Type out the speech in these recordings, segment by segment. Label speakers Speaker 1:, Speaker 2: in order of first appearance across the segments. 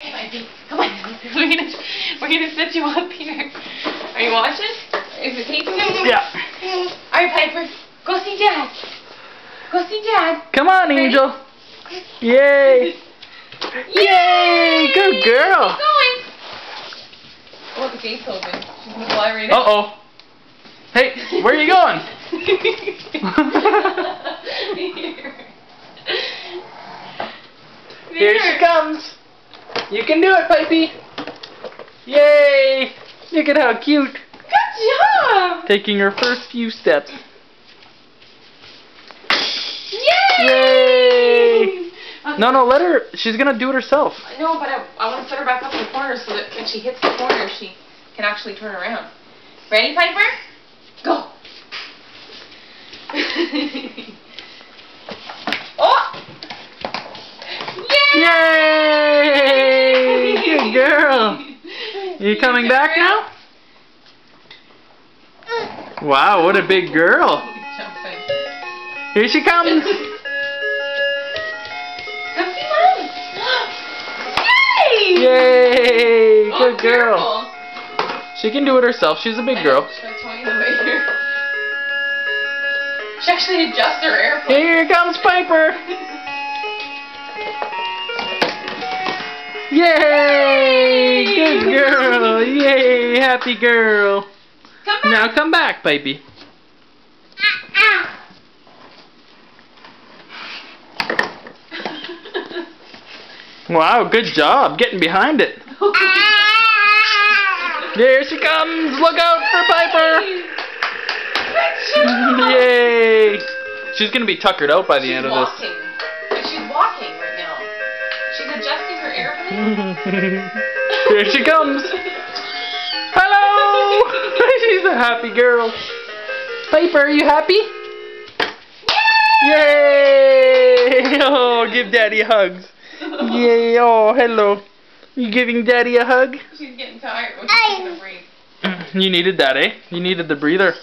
Speaker 1: Come on. We're gonna set you up here. Are you watching? Is it taping you?
Speaker 2: Yeah.
Speaker 1: Alright, Piper. Go see Dad. Go see Dad.
Speaker 2: Come on,
Speaker 1: Ready?
Speaker 2: Angel. Yay. Yay. Good girl.
Speaker 1: Keep going. Oh, the gate's open. She's gonna fly right in.
Speaker 2: Uh-oh. Hey, where are you going? Here she comes. You can do it, Pipey. Yay. Look at how cute.
Speaker 1: Good job.
Speaker 2: Taking her first few steps.
Speaker 1: Yay!
Speaker 2: Yay. No, let her. She's going to do it herself.
Speaker 1: No, but I want to put her back up in the corner so that when she hits the corner, she can actually turn around. Ready, Piper? Go. Oh!
Speaker 2: Yay! Good girl. You coming back now? Wow, what a big girl. Here she comes.
Speaker 1: Come see Mom. Yay!
Speaker 2: Yay!
Speaker 1: Oh,
Speaker 2: Good girl.
Speaker 1: careful.
Speaker 2: She can do it herself. She's a big girl.
Speaker 1: She's got toy in the way here. She actually adjusts her airplane.
Speaker 2: Here comes Piper. Yay! Good girl. Yay! Happy girl.
Speaker 1: Come back.
Speaker 2: Now come back, Pipey. Wow, good job getting behind it. There she comes. Look out for Piper. Yay! She's gonna be tuckered out by the end of this.
Speaker 1: She's walking right now. She's adjusting her airplane.
Speaker 2: Here she comes. Hello! She's a happy girl. Piper, are you happy? Yay! Oh, give Daddy hugs. Yay! Oh, hello. You giving Daddy a hug?
Speaker 1: She's getting tired. Oh, she's taking a break.
Speaker 2: You needed that, eh? You needed the breather.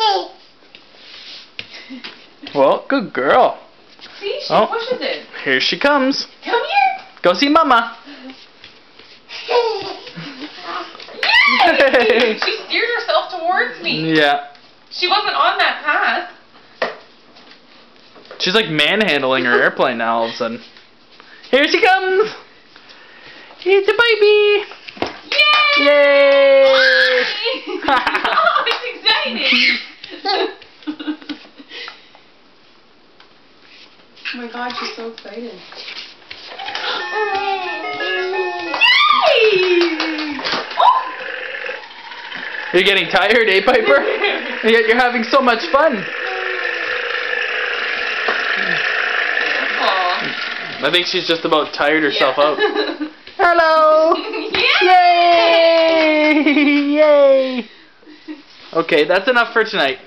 Speaker 2: Well, good girl.
Speaker 1: See, she pushes it.
Speaker 2: Here she comes.
Speaker 1: Come here.
Speaker 2: Go see Mama.
Speaker 1: Yay! She steered herself towards me.
Speaker 2: Yeah.
Speaker 1: She wasn't on that path.
Speaker 2: She's like manhandling her airplane now all of a sudden. Here she comes. It's a baby.
Speaker 1: Yay!
Speaker 2: Yay!
Speaker 1: Oh, it's exciting. Oh my God, she's so excited. Yay! Oh!
Speaker 2: You're getting tired, eh, Piper? And yet you're having so much fun.
Speaker 1: Aw.
Speaker 2: I think she's just about tired herself out.
Speaker 1: Yeah.
Speaker 2: Hello!
Speaker 1: Yay!
Speaker 2: Yay! Yay! Okay, that's enough for tonight.